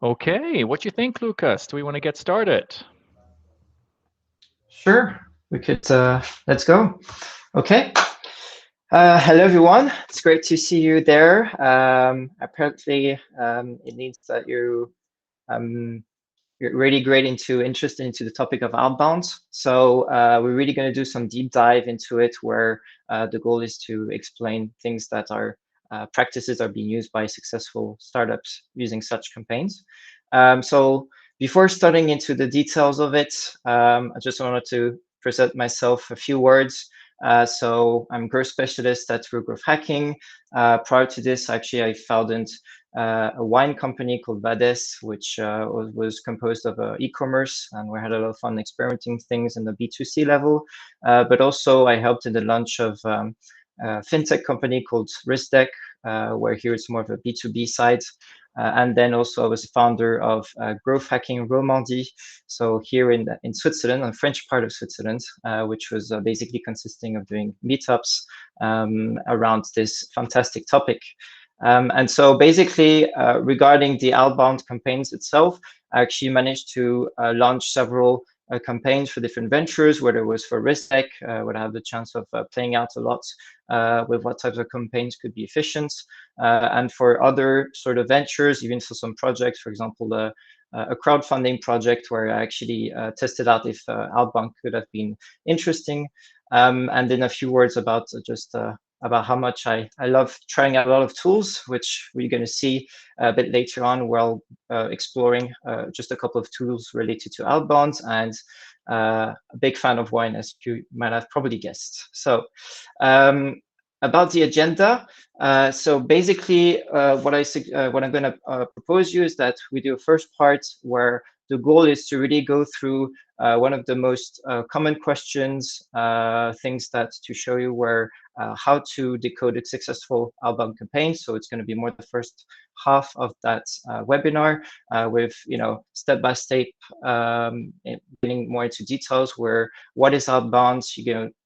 Okay, what do you think, Lucas? Do we want to get started? Sure, we could, let's go. Okay. Hello, everyone. It's great to see you there. Apparently, it means that um, you're really interested into the topic of outbound. So we're really going to do some deep dive into it, where the goal is to explain things that are practices are being used by successful startups using such campaigns. So before starting into the details of it, I just wanted to present myself a few words. So I'm growth specialist at RealGrowthHacking. Prior to this, actually, I founded a wine company called Vades, which was composed of e-commerce, and we had a lot of fun experimenting things in the B2C level. But also, I helped in the launch of a fintech company called RiskDeck, where here it's more of a B2B side. And then also I was a founder of Growth Hacking Romandie, so here in Switzerland, a French part of Switzerland, which was basically consisting of doing meetups around this fantastic topic. And so basically, regarding the outbound campaigns itself, I actually managed to launch several campaigns for different ventures, whether it was for RiskTech, where I have the chance of playing out a lot with what types of campaigns could be efficient, and for other sort of ventures, even for some projects, for example, a crowdfunding project where I actually tested out if outbound could have been interesting. And then a few words about just about how much I love trying out a lot of tools, which we're going to see a bit later on while exploring just a couple of tools related to outbound, and a big fan of wine, as you might have probably guessed. So about the agenda, so basically what I'm going to propose you is that we do a first part where the goal is to really go through one of the most common questions, things that to show you where how to decode a successful outbound campaign. So it's going to be more the first half of that webinar with step-by-step, getting more into details where what is outbound,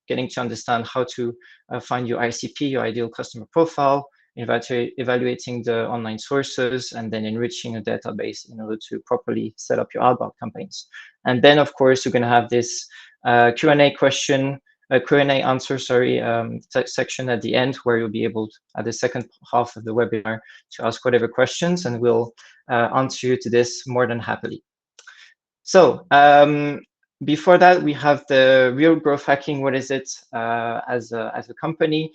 getting to understand how to find your ICP, your ideal customer profile, evaluating the online sources, and then enriching a database in order to properly set up your outbound campaigns. And then, of course, you're going to have this Q&A Q&A answer, section at the end, where you'll be able to, at the second half of the webinar, to ask whatever questions, and we'll answer you to this more than happily. So before that, we have the Real Growth Hacking. What is it as a company?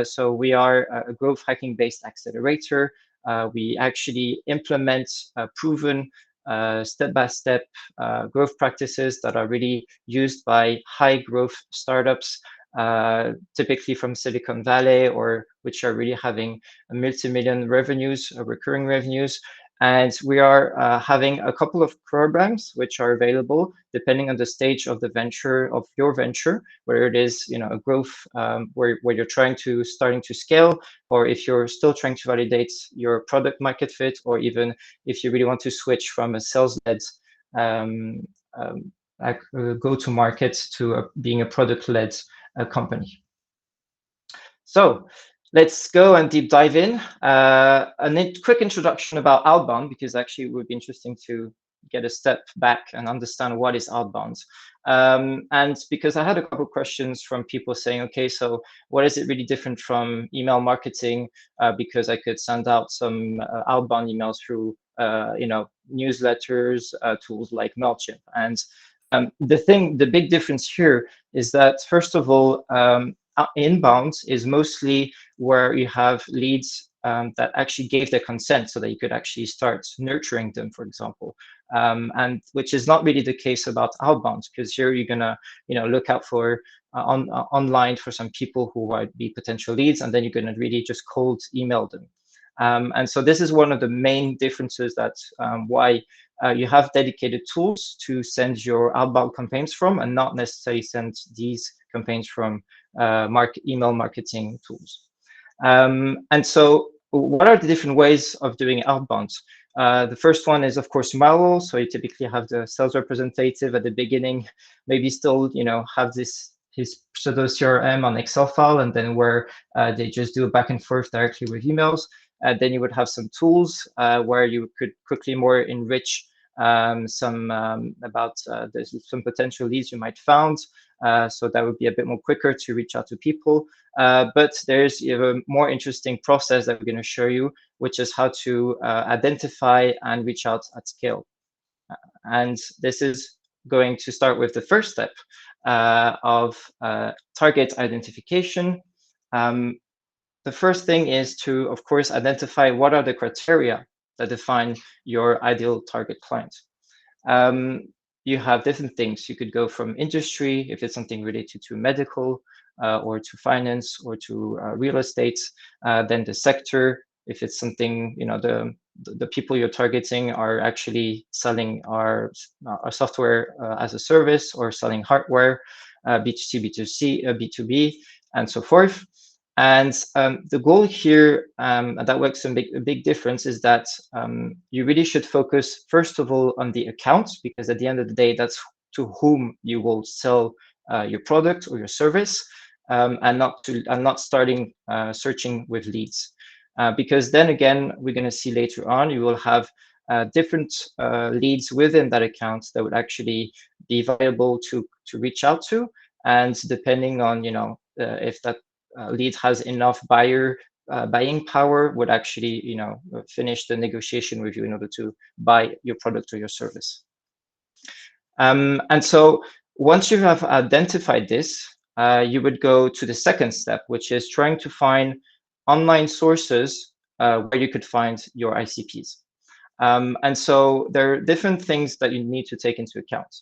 So we are a growth hacking based accelerator. We actually implement proven step-by-step growth practices that are really used by high growth startups, typically from Silicon Valley, or which are really having multi-million revenues, recurring revenues. And we are having a couple of programs which are available depending on the stage of the venture, of your venture, whether it is a growth where you're starting to scale, or if you're still trying to validate your product market fit, or even if you really want to switch from a sales-led go-to-market to being a product-led company. So let's go and deep dive in. A quick introduction about outbound, because actually it would be interesting to get a step back and understand what is outbound. And because I had a couple of questions from people saying, okay, so what is it really different from email marketing? Because I could send out some outbound emails through newsletters, tools like MailChimp. And the big difference here is that, first of all, inbound is mostly where you have leads that actually gave their consent so that you could actually start nurturing them, for example, and which is not really the case about outbound, because here you're gonna look out for online for some people who might be potential leads, and then you're gonna really just cold email them. And so this is one of the main differences, that why you have dedicated tools to send your outbound campaigns from, and not necessarily send these campaigns from email marketing tools. And so what are the different ways of doing outbound? The first one is, of course, manual. So you typically have the sales representative at the beginning, maybe still, have his pseudo CRM on Excel file, and then where they just do a back and forth directly with emails. Then you would have some tools where you could quickly more enrich some about there's some potential leads you might found. So that would be a bit more quicker to reach out to people. But there's a more interesting process that we're going to show you, which is how to identify and reach out at scale. And this is going to start with the first step of target identification. The first thing is to, of course, identify what are the criteria that define your ideal target client. You have different things. You could go from industry, if it's something related to medical or to finance or to real estate, then the sector, if it's something, the people you're targeting are actually selling our software as a service or selling hardware, B2C, B2C, B2B, and so forth. And the goal here, and that makes a big difference, is that you really should focus, first of all, on the accounts, because at the end of the day, that's to whom you will sell your product or your service, and not starting searching with leads. Because then again, we're going to see later on, you will have different leads within that account that would actually be viable to reach out to. And depending on, if that lead has enough buying power, would actually, finish the negotiation with you in order to buy your product or your service. And so once you have identified this, you would go to the second step, which is trying to find online sources where you could find your ICPs. And so there are different things that you need to take into account.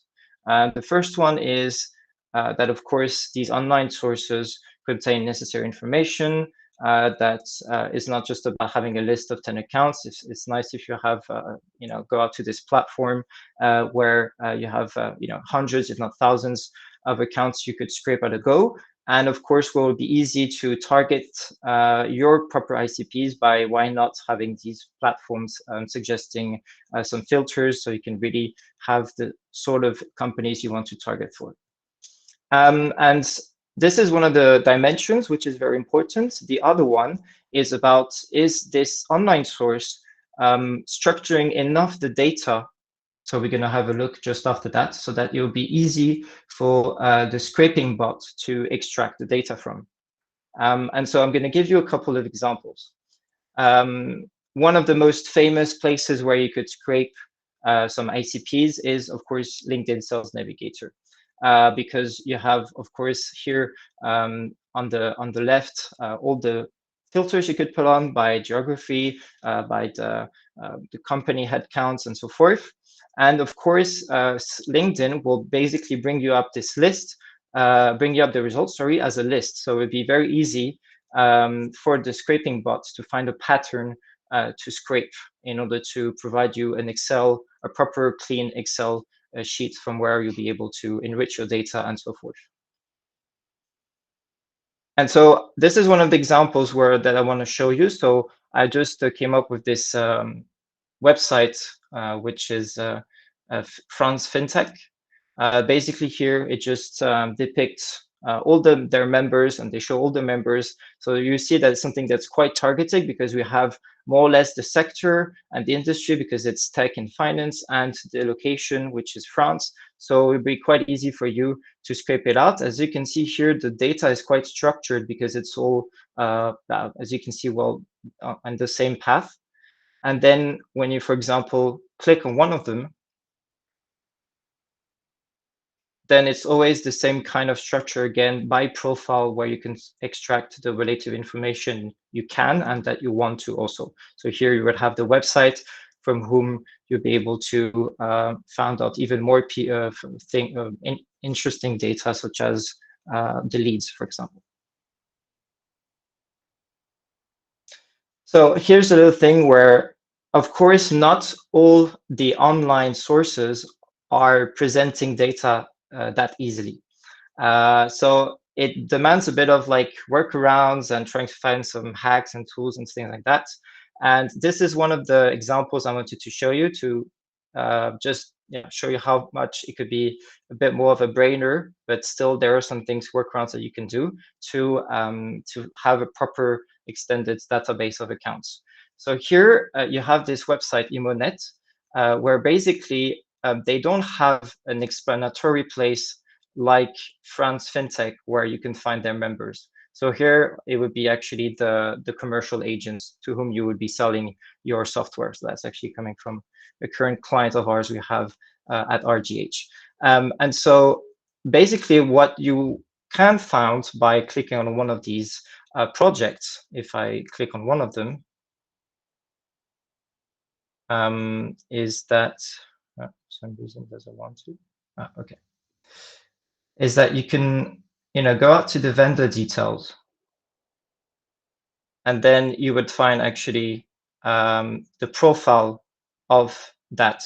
The first one is that, of course, these online sources contain necessary information that is not just about having a list of 10 accounts. It's nice if you have, go out to this platform where you have, hundreds, if not thousands of accounts you could scrape at a go. And of course, it will be easy to target your proper ICPs by why not having these platforms suggesting some filters so you can really have the sort of companies you want to target for. And this is one of the dimensions, which is very important. The other one is about, is this online source structuring enough the data? So we're going to have a look just after that, so that it'll be easy for the scraping bot to extract the data from. And so I'm going to give you a couple of examples. One of the most famous places where you could scrape some ICPs is, of course, LinkedIn Sales Navigator. Because you have, of course, here on the left, all the filters you could put on by geography, by the company headcounts, and so forth. And of course, LinkedIn will basically bring you up this list, bring you up the results, sorry, as a list. So it'd be very easy for the scraping bots to find a pattern to scrape in order to provide you an Excel, a proper clean Excel sheet from where you'll be able to enrich your data and so forth. And so this is one of the examples that I want to show you. So I just came up with this website, which is France FinTech. Basically here, it just depicts all their members, and they show all the members. So you see that it's something that's quite targeted, because we have more or less the sector and the industry, because it's tech and finance, and the location, which is France. So it'll be quite easy for you to scrape it out. As you can see here, the data is quite structured, because it's all, as you can see, well, on the same path. And then when you, for example, click on one of them, then it's always the same kind of structure again by profile, where you can extract the relative information you can and that you want to also. So here you would have the website from whom you'll be able to find out even more interesting data, such as the leads, for example. So here's a little thing where, of course, not all the online sources are presenting data that easily. So it demands a bit of like workarounds and trying to find some hacks and tools and things like that. And this is one of the examples I wanted to show you to just show you how much it could be a bit more of a brainer, but still there are some things, workarounds that you can do to have a proper extended database of accounts. So here you have this website, Imonet, where basically they don't have an explanatory place like France FinTech, where you can find their members. So here it would be actually the commercial agents to whom you would be selling your software. So that's actually coming from a current client of ours we have at RGH. And so basically what you can find by clicking on one of these projects, if I click on one of them, is that, for some reason doesn't want to, okay, is that you can, go out to the vendor details, and then you would find actually the profile of that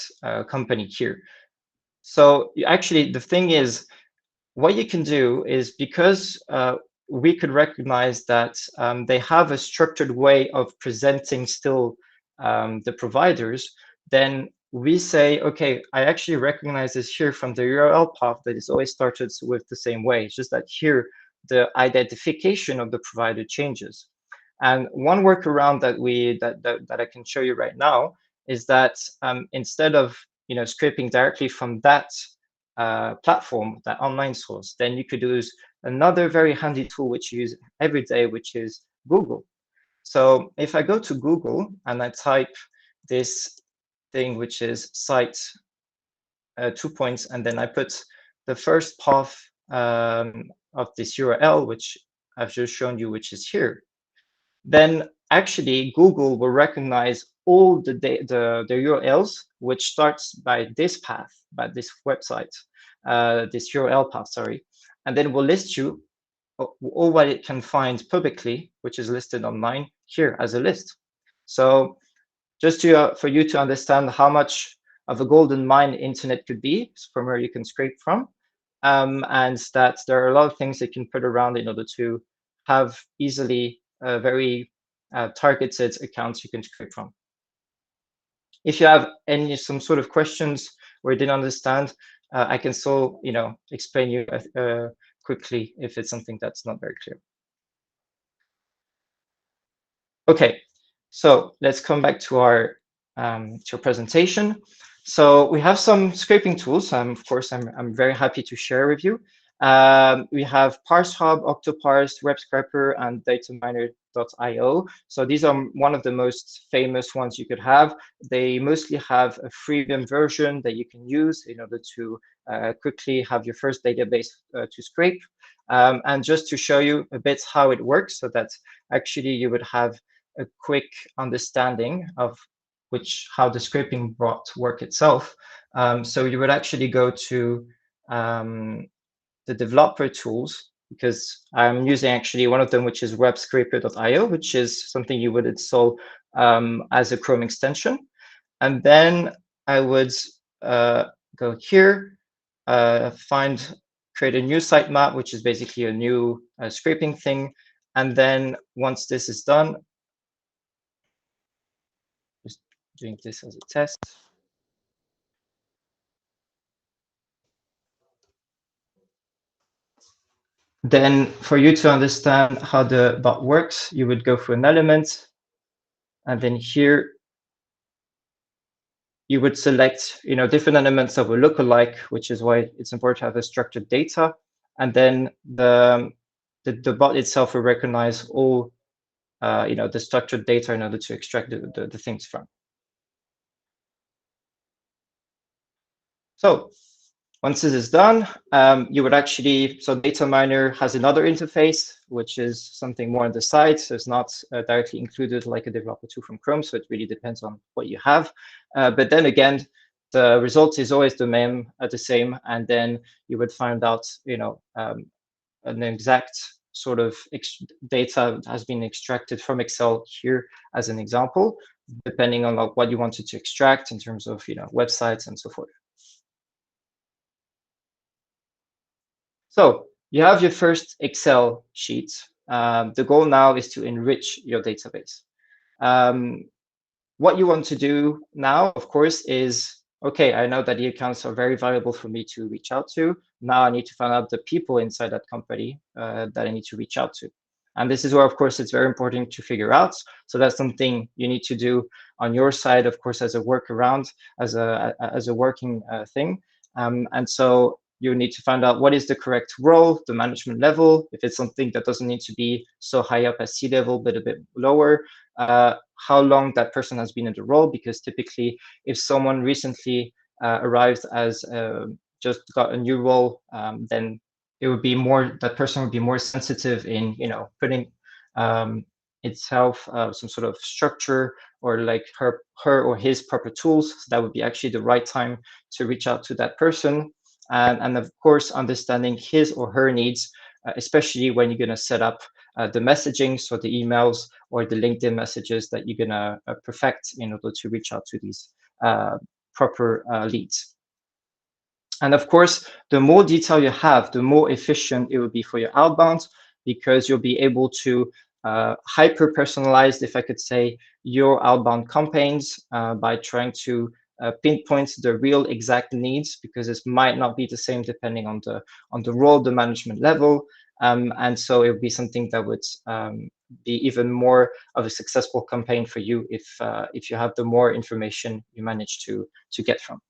company here. So actually, the thing is, what you can do is, because we could recognize that they have a structured way of presenting still the providers, then we say, okay, I actually recognize this here from the URL path that is always started with the same way. It's just that here the identification of the provider changes. And one workaround that I can show you right now is that instead of scraping directly from that platform, that online source, then you could use another very handy tool which you use every day, which is Google. So if I go to Google and I type this thing, which is site 2 points, and then I put the first path of this URL, which I've just shown you, which is here, then actually Google will recognize all the URLs which starts by this path, by this website, this URL path, sorry, and then will list you all what it can find publicly, which is listed online here as a list. So just for you to understand how much of a golden mine internet could be, from where you can scrape from, and that there are a lot of things that you can put around in order to have easily very targeted accounts you can scrape from. If you have some sort of questions or you didn't understand, I can still explain you quickly if it's something that's not very clear. Okay, so let's come back to our presentation. So we have some scraping tools. Of course, I'm very happy to share with you. We have ParseHub, Octoparse, WebScraper, and dataminer.io. So these are one of the most famous ones you could have. They mostly have a freemium version that you can use in order to quickly have your first database to scrape. And just to show you a bit how it works, so that actually you would have a quick understanding of how the scraping bot work itself. So you would actually go to the developer tools, because I'm using actually one of them, which is webscraper.io, which is something you would install as a Chrome extension. And then I would go here, create a new sitemap, which is basically a new scraping thing. And then once this is done, just doing this as a test. Then for you to understand how the bot works, you would go for an element, and then here you would select different elements of a lookalike, which is why it's important to have a structured data. And then the bot itself will recognize all the structured data in order to extract the things from. So once this is done, you would actually, so Dataminer has another interface, which is something more on the side. So it's not directly included like a developer tool from Chrome. So it really depends on what you have. But then again, the result is always the same. And then you would find out, an exact sort of data has been extracted from Excel here as an example, depending on what you wanted to extract in terms of, websites and so forth. So you have your first Excel sheet. The goal now is to enrich your database. What you want to do now, of course, is, okay, I know that the accounts are very valuable for me to reach out to. Now I need to find out the people inside that company that I need to reach out to. And this is where, of course, it's very important to figure out. So that's something you need to do on your side, of course, as a workaround, as a working thing. And so you need to find out what is the correct role, the management level, if it's something that doesn't need to be so high up as C-level, but a bit lower, how long that person has been in the role, because typically if someone recently arrived as just got a new role, then it would be more, that person would be more sensitive in, putting itself some sort of structure, or like her or his proper tools. So that would be actually the right time to reach out to that person. And of course, understanding his or her needs, especially when you're going to set up the messaging, so the emails or the LinkedIn messages that you're going to perfect in order to reach out to these proper leads. And of course, the more detail you have, the more efficient it will be for your outbound, because you'll be able to hyper-personalize, if I could say, your outbound campaigns by trying to pinpoint the real exact needs, because this might not be the same depending on the role, the management level. And so it would be something that would be even more of a successful campaign for you if you have the more information you manage to get from.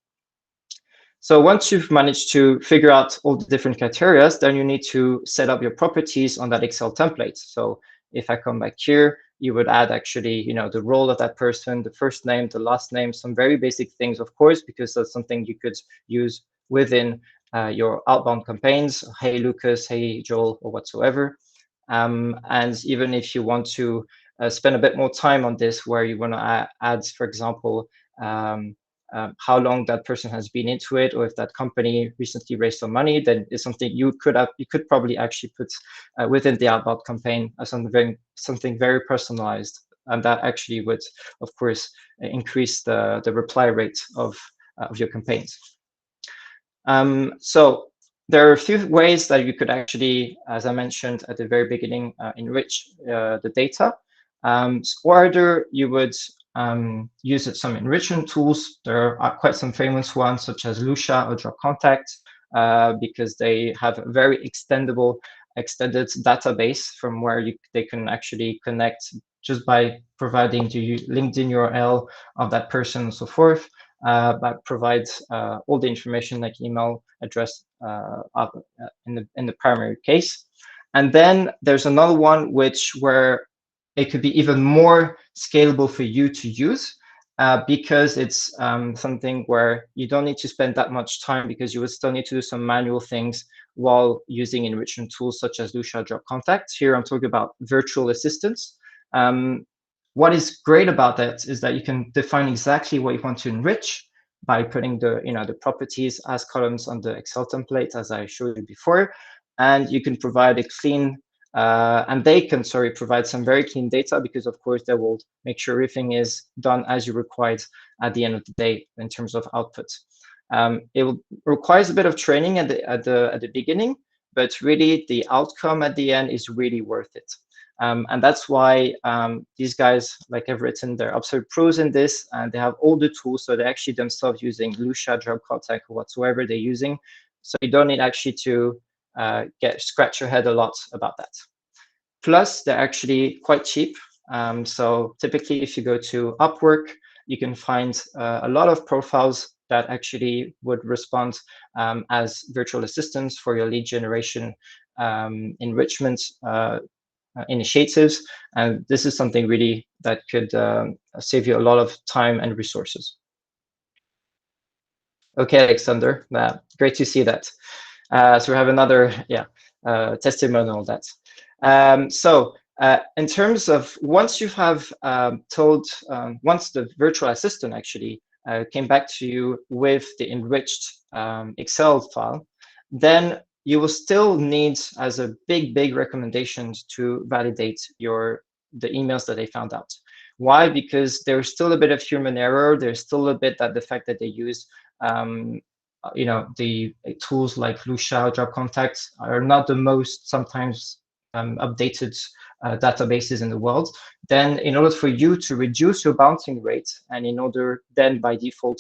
So once you've managed to figure out all the different criteria, then you need to set up your properties on that Excel template. So if I come back here, you would add actually, the role of that person, the first name, the last name, some very basic things, of course, because that's something you could use within your outbound campaigns. Hey, Lucas, hey, Joel, or whatsoever. And even if you want to spend a bit more time on this, where you want to add, for example, how long that person has been into it, or if that company recently raised some money, then it's something you could probably actually put within the outbound campaign as something very personalized, and that actually would, of course, increase the reply rate of your campaigns. So there are a few ways that you could actually, as I mentioned at the very beginning, enrich the data. Or either you would use some enrichment tools. There are quite some famous ones, such as Lucia or Drop Contact, because they have a very extended database from where they can actually connect just by providing the LinkedIn URL of that person and so forth. But provides all the information like email address in the primary case. And then there's another one where it could be even more scalable for you to use, because it's something where you don't need to spend that much time, because you would still need to do some manual things while using enrichment tools such as Lucia Drop Contact. Here I'm talking about virtual assistants. What is great about that is that you can define exactly what you want to enrich by putting the properties as columns on the Excel template, as I showed you before, and you can provide a clean and they can provide some very clean data, because of course they will make sure everything is done as you required at the end of the day in terms of output. It requires a bit of training at the beginning, but really the outcome at the end is really worth it. And that's why these guys, like I've written, they're absolute pros in this, and they have all the tools. So they're actually themselves using Lucia, Drop Contact, or whatsoever they're using. So you don't need actually to scratch your head a lot about that. Plus, they're actually quite cheap. So typically, if you go to Upwork, you can find a lot of profiles that actually would respond as virtual assistants for your lead generation enrichment initiatives. And this is something really that could save you a lot of time and resources. Okay, Alexander, great to see that. So we have another testimonial of that. So in terms of once you have once the virtual assistant actually came back to you with the enriched Excel file, then you will still need, as a big recommendation, to validate the emails that they found out. Why? Because there's still a bit of human error. There's still a bit that the fact that they use the tools like Lucia, Drop Contact are not the most sometimes updated databases in the world. Then in order for you to reduce your bouncing rate, and in order then by default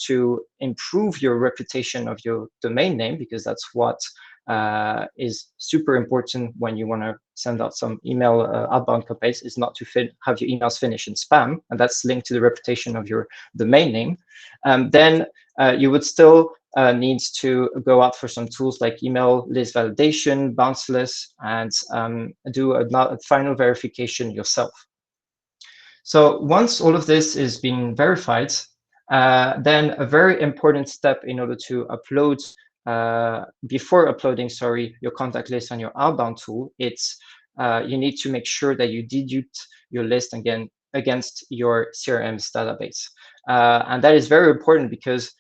to improve your reputation of your domain name, because that's what is super important when you want to send out some email outbound campaigns, is not to have your emails finish in spam, and that's linked to the reputation of your domain name. Then you would still needs to go out for some tools like email list validation, bounce list, and do a final verification yourself. So once all of this is being verified, then a very important step in order to upload, before uploading, your contact list on your outbound tool, it's you need to make sure that you dedupe your list again against your CRM's database. And that is very important because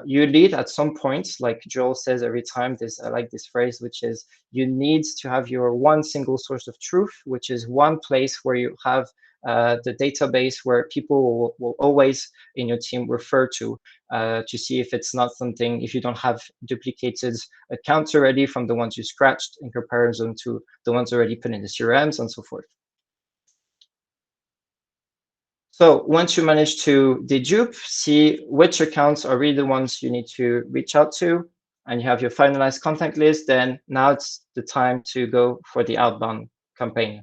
you need at some point, like Joel says every time, I like this phrase, which is you need to have your one single source of truth, which is one place where you have the database where people will always in your team refer to see if it's not something, if you don't have duplicated accounts already from the ones you scratched in comparison to the ones already put in the CRMs and so forth. So once you manage to dedupe, see which accounts are really the ones you need to reach out to, and you have your finalized contact list, then now it's the time to go for the outbound campaign.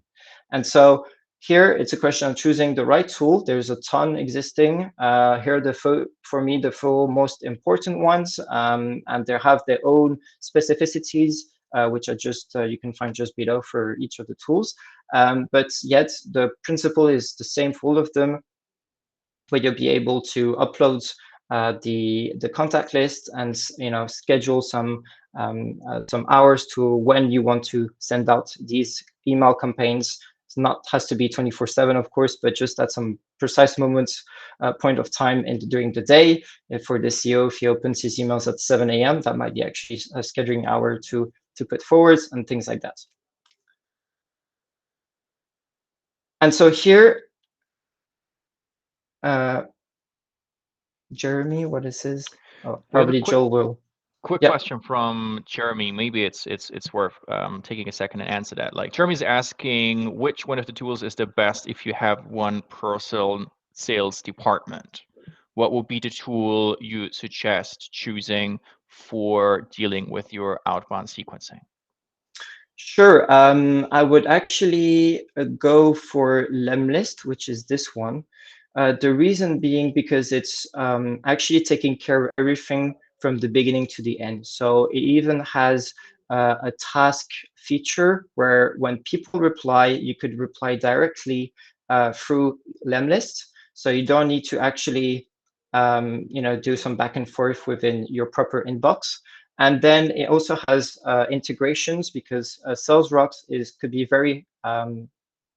And so here it's a question of choosing the right tool. There's a ton existing. Here are for me the four most important ones, and they have their own specificities, which are just you can find just below for each of the tools. But yet the principle is the same for all of them, where you'll be able to upload the contact list and schedule some hours to when you want to send out these email campaigns. It's not has to be 24/7, of course, but just at some precise moments, point of time during the day. For the CEO, if he opens his emails at 7 a.m., that might be actually a scheduling hour to put forward and things like that. And so here, Jeremy, what is his? Oh, probably Joel will. Quick question from Jeremy. Maybe it's worth taking a second and answer that. Like Jeremy's asking, which one of the tools is the best if you have one personal sales department? What would be the tool you suggest choosing for dealing with your outbound sequencing? Sure. I would actually go for Lemlist, which is this one. The reason being because it's actually taking care of everything from the beginning to the end. So it even has a task feature where when people reply, you could reply directly through Lemlist. So you don't need to actually do some back and forth within your proper inbox. And then it also has integrations, because SalesRocks could be very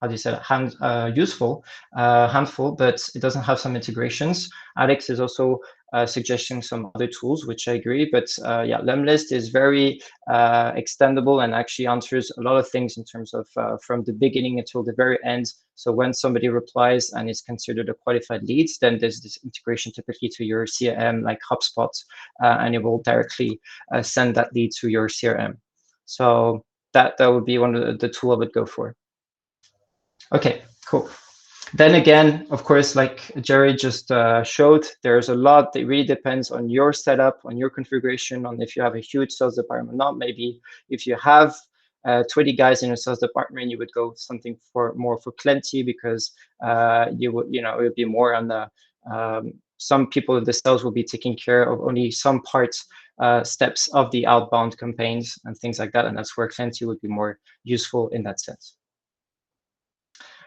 how do you say that? Useful, handful, but it doesn't have some integrations. Alex is also suggesting some other tools, which I agree. But yeah, Lemlist is very extendable and actually answers a lot of things in terms of from the beginning until the very end. So when somebody replies and is considered a qualified lead, then there's this integration typically to your CRM like HubSpot, and it will directly send that lead to your CRM. So that would be one of the tool I would go for. Okay, cool. Then again, of course, like Jerry just showed, there's a lot that really depends on your setup, on your configuration, on if you have a huge sales department or not. Maybe if you have 20 guys in a sales department, you would go something more for plenty, because it would be more on the some people in the sales will be taking care of only some parts, steps of the outbound campaigns and things like that, and that's where plenty would be more useful in that sense.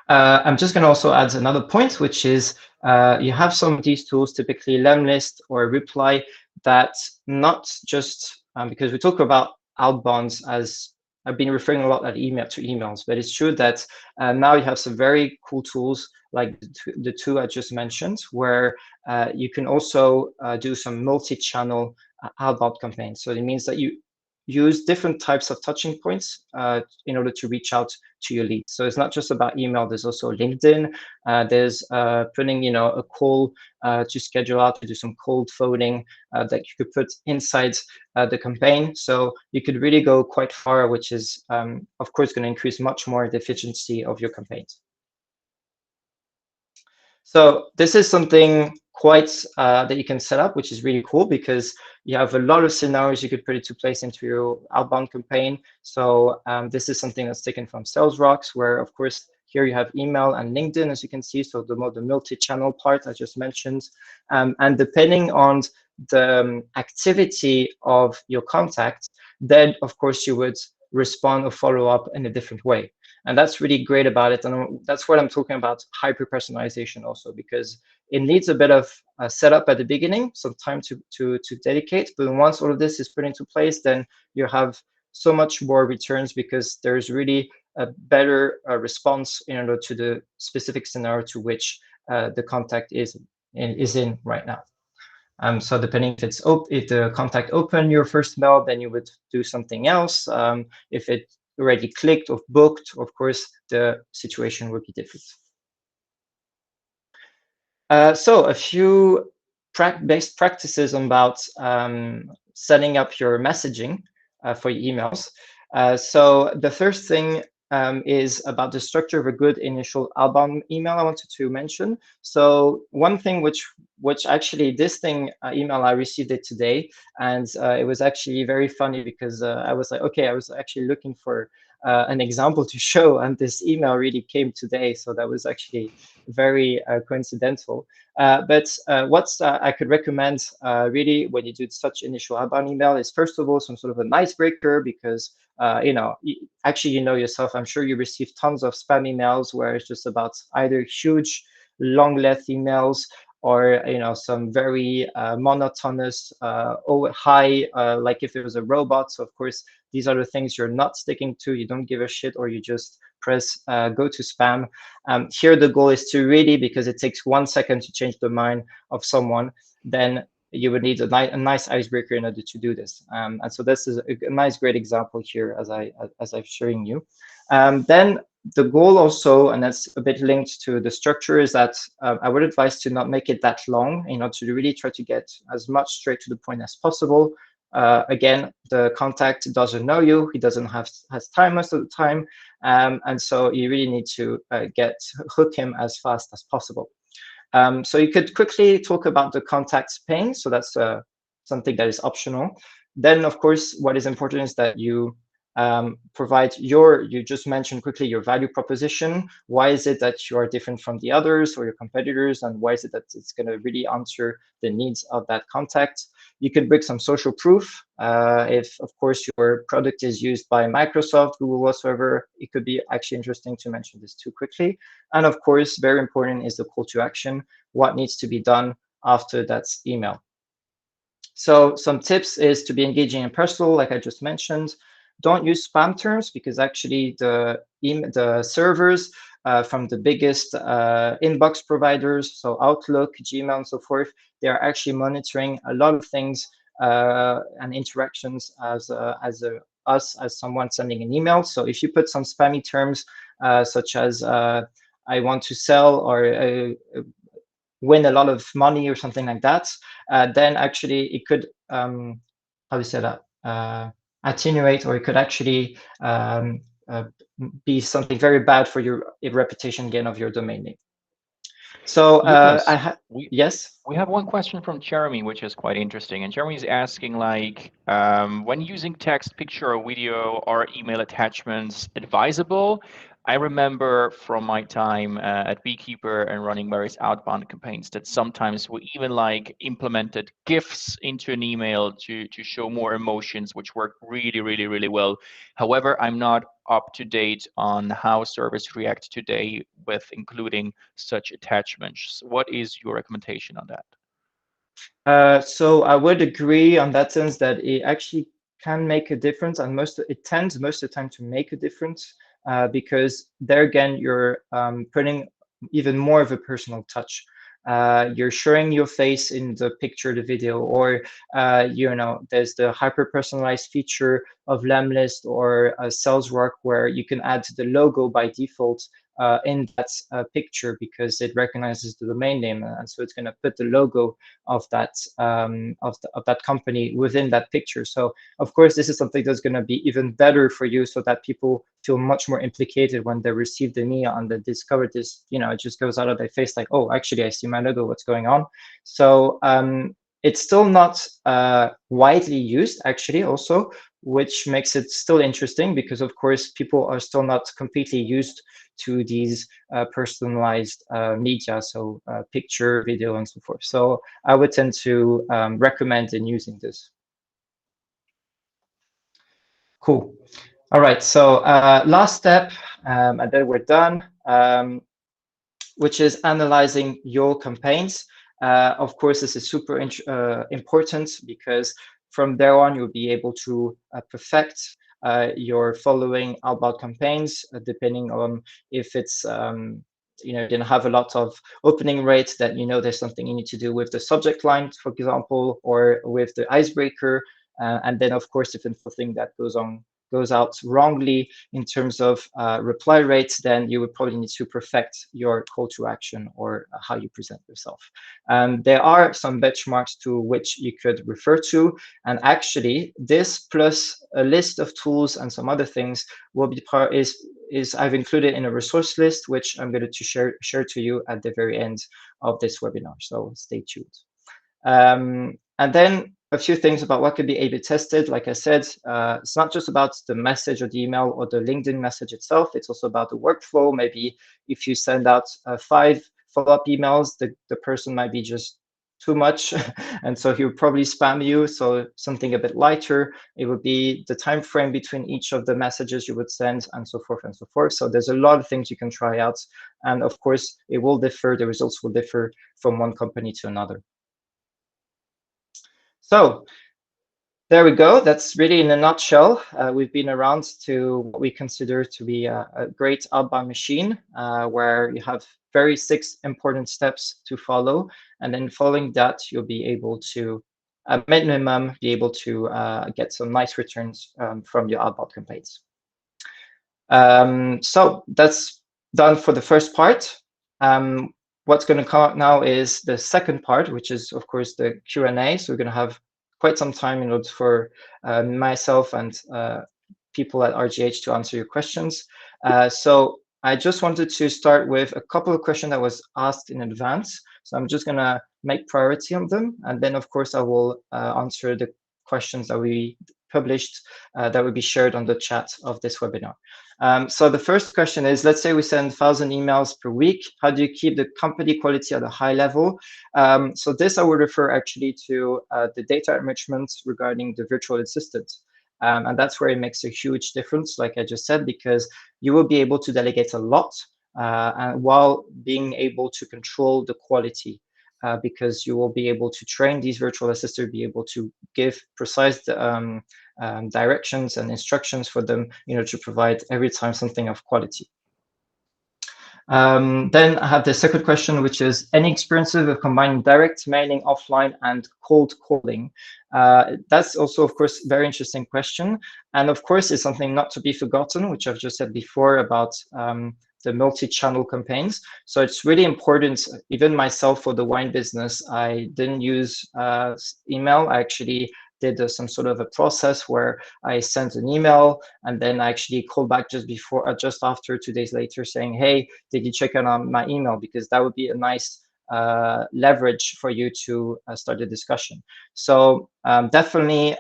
I'm just going to also add another point, which is you have some of these tools, typically Lemlist or Reply, that not just because we talk about outbounds as I've been referring a lot to emails, but it's true that now you have some very cool tools like the two I just mentioned, where you can also do some multi-channel outbound campaigns. So it means that you use different types of touching points in order to reach out to your leads. So it's not just about email. There's also LinkedIn. There's putting, a call to schedule out to do some cold phoning that you could put inside the campaign. So you could really go quite far, which is, of course, going to increase much more the efficiency of your campaigns. So this is something that you can set up, which is really cool because you have a lot of scenarios you could put into place into your outbound campaign. So this is something that's taken from Sales Rocks, where of course here you have email and LinkedIn, as you can see. So the multi-channel part I just mentioned, and depending on the activity of your contact, then of course you would respond or follow up in a different way. And that's really great about it. And that's what I'm talking about, hyper personalization also, because it needs a bit of setup at the beginning, some time to dedicate. But once all of this is put into place, then you have so much more returns because there's really a better response in order to the specific scenario to which the contact is in right now. So depending if the contact opened your first mail, then you would do something else. If it already clicked or booked, of course, the situation would be different. So a few best practices about setting up your messaging for your emails. So the first thing is about the structure of a good initial outbound email I wanted to mention. So one thing which actually this email I received it today, and it was actually very funny because I was like, okay, I was actually looking for an example to show, and this email really came today. So that was actually very coincidental. But what I could recommend really when you do such initial outbound email is first of all some sort of an icebreaker, because actually you know yourself, I'm sure you receive tons of spam emails where it's just about either huge long length emails or some very monotonous or high, like if it was a robot. So of course these are the things you're not sticking to, you don't give a shit, or you just press go to spam. Here the goal is to really, because it takes 1 second to change the mind of someone, then you would need a nice icebreaker in order to do this. And so this is a nice, great example here as I'm showing you. Then the goal also, and that's a bit linked to the structure, is that I would advise to not make it that long, to really try to get as much straight to the point as possible. Again, the contact doesn't know you, he doesn't has time most of the time, and so you really need to hook him as fast as possible. So you could quickly talk about the contact's pain. So that's something that is optional. Then, of course, what is important is that you provide you just mentioned quickly your value proposition. Why is it that you are different from the others or your competitors? And why is it that it's going to really answer the needs of that contact? You could bring some social proof. If, of course, your product is used by Microsoft, Google, whatsoever, it could be actually interesting to mention this too quickly. And of course, very important is the call to action. What needs to be done after that email? So some tips is to be engaging and personal, like I just mentioned. Don't use spam terms, because actually the servers from the biggest inbox providers, so Outlook, Gmail, and so forth, they are actually monitoring a lot of things and interactions as us as someone sending an email. So if you put some spammy terms such as I want to sell, or win a lot of money, or something like that, then actually it could, how do you say that, attenuate, or it could actually be something very bad for your reputation again of your domain name. So Lucas, yes. we have one question from Jeremy, which is quite interesting. And Jeremy is asking, like, when using text, picture, or video, are email attachments advisable? I remember from my time at Beekeeper and running various outbound campaigns that sometimes we even like implemented GIFs into an email to show more emotions, which worked really, really, really well. However, I'm not up to date on how servers react today with including such attachments. What is your recommendation on that? So I would agree on that sense that it actually can make a difference, and it tends most of the time to make a difference because there again you're putting even more of a personal touch. You're showing your face in the picture, the video, or there's the hyper personalized feature of Lemlist or Sales Work where you can add the logo by default in that picture because it recognizes the domain name, and so it's going to put the logo of that of that company within that picture. So of course, this is something that's going to be even better for you, so that people feel much more implicated when they receive the EMEA and they discover this. It just goes out of their face like, oh, actually, I see my logo. What's going on? So it's still not widely used, actually, also, which makes it still interesting because, of course, people are still not completely used to these personalized media, so picture, video, and so forth. So I would tend to recommend in using this. Cool. All right, so last step, and then we're done, which is analyzing your campaigns. Of course, this is super important because from there on, you'll be able to perfect your following outbound campaigns, depending on if it's you didn't have a lot of opening rates, that there's something you need to do with the subject line, for example, or with the icebreaker. And then, of course, if it's something that goes out wrongly in terms of reply rates, then you would probably need to perfect your call to action or how you present yourself. There are some benchmarks to which you could refer to. And actually, this plus a list of tools and some other things will be part is I've included in a resource list, which I'm going to share to you at the very end of this webinar. So stay tuned. And then a few things about what could be A/B tested. Like I said, it's not just about the message or the email or the LinkedIn message itself. It's also about the workflow. Maybe if you send out 5 follow-up emails, the person might be just too much, and so he would probably spam you. So something a bit lighter. It would be the time frame between each of the messages you would send, and so forth and so forth. So there's a lot of things you can try out, and of course, it will differ. The results will differ from one company to another. So there we go. That's really in a nutshell. We've been around to what we consider to be a great outbound machine, where you have 6 important steps to follow. And then following that, you'll be able to, at minimum, be able to get some nice returns from your outbound campaigns. So that's done for the first part. What's going to come up now is the second part, which is, of course, the Q&A. So we're going to have quite some time in order for myself and people at RGH to answer your questions. So I just wanted to start with a couple of questions that was asked in advance. So I'm just going to make priority on them. And then, of course, I will answer the questions that we published that will be shared on the chat of this webinar. So the first question is, let's say we send 1,000 emails per week. How do you keep the company quality at a high level? So this I would refer actually to the data enrichment regarding the virtual assistant. And that's where it makes a huge difference, like I just said, because you will be able to delegate a lot and while being able to control the quality. Because you will be able to train these virtual assistants, be able to give precise directions and instructions for them, to provide every time something of quality. Then I have the second question, which is any experiences of combining direct mailing, offline, and cold calling? That's also, of course, very interesting question. And of course, it's something not to be forgotten, which I've just said before about the multi-channel campaigns. So it's really important, even myself for the wine business, I didn't use email. I actually did some sort of a process where I sent an email and then I actually called back just after 2 days later saying, hey, did you check out my email? Because that would be a nice leverage for you to start a discussion. So definitely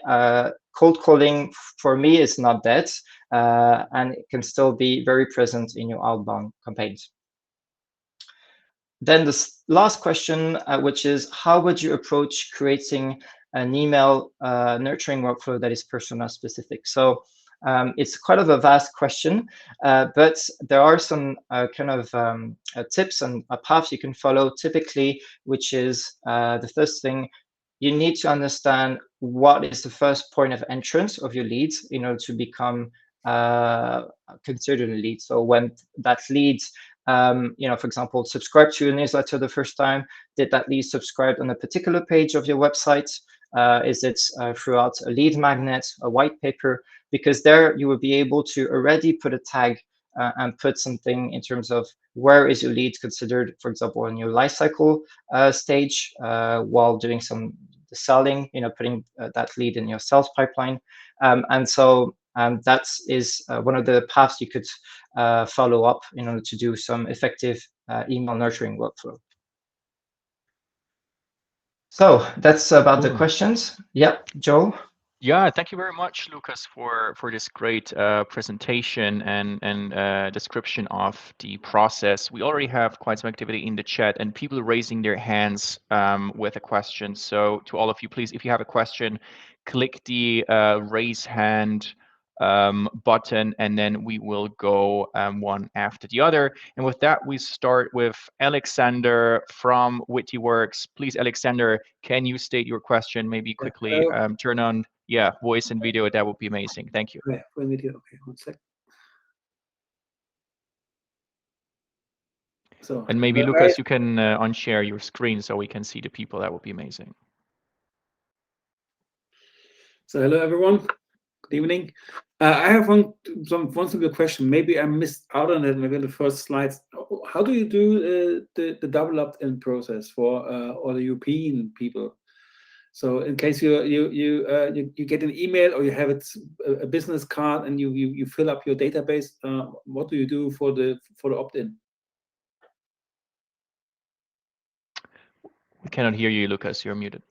cold calling for me is not dead, and it can still be very present in your outbound campaigns. Then the last question, which is how would you approach creating an email nurturing workflow that is persona specific? So it's quite of a vast question, but there are some tips and paths you can follow typically, which is the first thing, you need to understand what is the first point of entrance of your leads in order to become considered a lead. So when that lead, for example, subscribe to your newsletter the first time, did that lead subscribe on a particular page of your website? Is it throughout a lead magnet, a white paper? Because there you will be able to already put a tag and put something in terms of where is your lead considered, for example, in your life cycle stage, while doing some selling, putting that lead in your sales pipeline. And so that is one of the paths you could follow up in order to do some effective email nurturing workflow. So that's about the questions. Yep, Joel. Yeah, thank you very much, Lucas, for this great presentation and description of the process. We already have quite some activity in the chat and people raising their hands with a question. So to all of you, please, if you have a question, click the raise hand button, and then we will go one after the other. And with that, we start with Alexander from WittyWorks. Please, Alexander, can you state your question? Maybe quickly turn on voice and video. That would be amazing. Thank you. Yeah, video. Okay, 1 sec. So, and maybe Lucas, you can unshare your screen so we can see the people. That would be amazing. So hello everyone. Good evening. I have one simple question. Maybe I missed out on it. Maybe in the first slides. How do you do the double opt-in process for all the European people? So in case you get an email or you have a business card and you fill up your database, what do you do for the opt-in? We cannot hear you, Lucas. You're muted.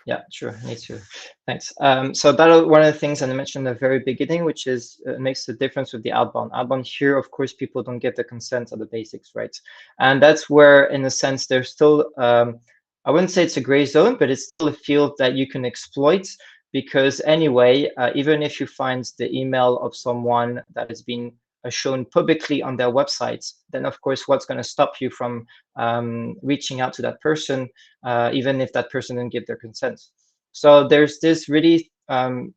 Yeah, sure. Me too. Thanks. So that one of the things I mentioned at the very beginning, which is makes the difference with the outbound. Outbound here, of course, people don't get the consent of the basics, right? And that's where, in a sense, there's still, I wouldn't say it's a gray zone, but it's still a field that you can exploit, because anyway, even if you find the email of someone that has been shown publicly on their websites, then of course, what's going to stop you from reaching out to that person, even if that person didn't give their consent? So there's this really some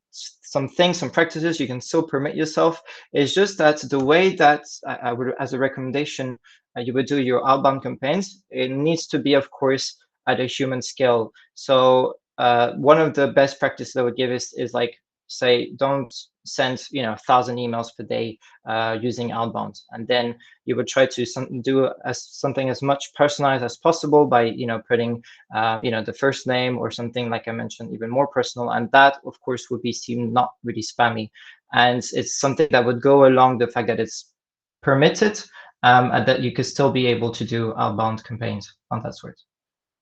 practices you can still permit yourself. It's just that the way that I would, as a recommendation, you would do your outbound campaigns, it needs to be, of course, at a human scale. So one of the best practices I would give is like, say, don't send 1,000 emails per day using outbound, and then you would try to do something as much personalized as possible by putting the first name or something, like I mentioned, even more personal, and that of course would be seen not really spammy, and it's something that would go along the fact that it's permitted, and that you could still be able to do outbound campaigns on that sort.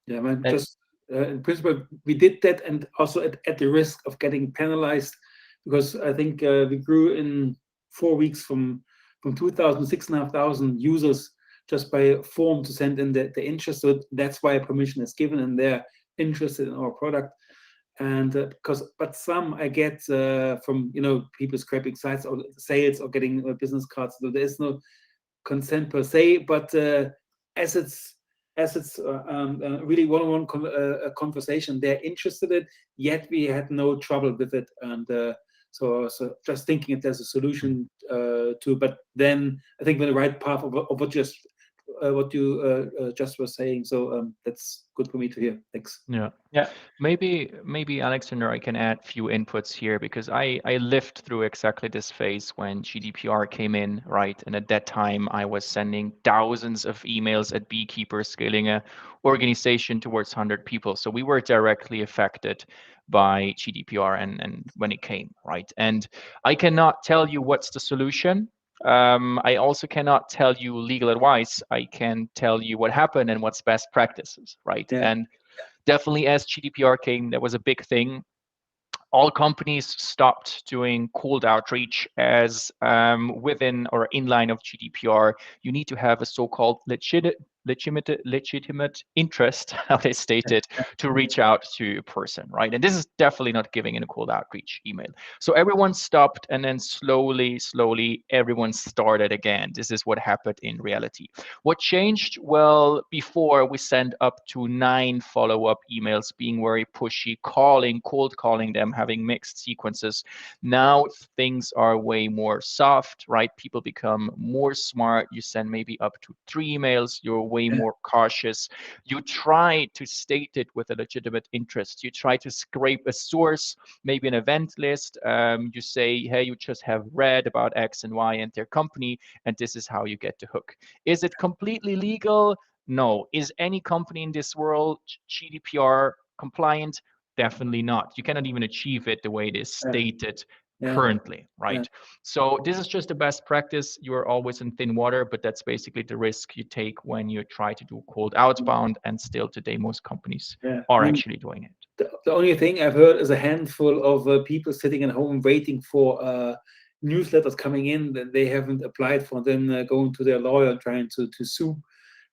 Yeah, man, just in principle, we did that, and also at the risk of getting penalized, because I think we grew in 4 weeks from 2,000 to 6,500 users just by a form to send in the interest. So that's why permission is given, and they're interested in our product. And but some I get from people scraping sites or sales or getting business cards. So there is no consent per se, but as it's really one-on-one conversation, they're interested in it, yet we had no trouble with it. And so just thinking if there's a solution to, but then I think we're the right path of what you just were saying. So that's good for me to hear. Thanks. Yeah. Maybe Alexander, I can add few inputs here, because I lived through exactly this phase when GDPR came in, right? And at that time I was sending thousands of emails at Beekeeper, scaling a organization towards 100 people. So we were directly affected by GDPR and when it came, right? And I cannot tell you what's the solution. I also cannot tell you legal advice. I can tell you what happened and what's best practices, right? Yeah. And definitely as GDPR came, that was a big thing. All companies stopped doing cold outreach, as within or in line of GDPR, you need to have a so-called legitimate interest, how they stated, to reach out to a person, right? And this is definitely not giving in a cold outreach email. So everyone stopped, and then slowly everyone started again. This is what happened in reality. What changed? Well, before we sent up to 9 follow-up emails, being very pushy, cold calling them, having mixed sequences. Now things are way more soft, right? People become more smart. You send maybe up to 3 emails. You're way more cautious. You try to state it with a legitimate interest. You try to scrape a source, maybe an event list. You say, hey, you just have read about X and Y and their company, and this is how you get the hook. Is it completely legal? No. Is any company in this world GDPR compliant? Definitely not. You cannot even achieve it the way it is stated currently, right? So this is just the best practice. You are always in thin water, but that's basically the risk you take when you try to do cold outbound, and still today most companies are actually doing it. The only thing I've heard is a handful of people sitting at home waiting for newsletters coming in that they haven't applied for, then going to their lawyer trying to sue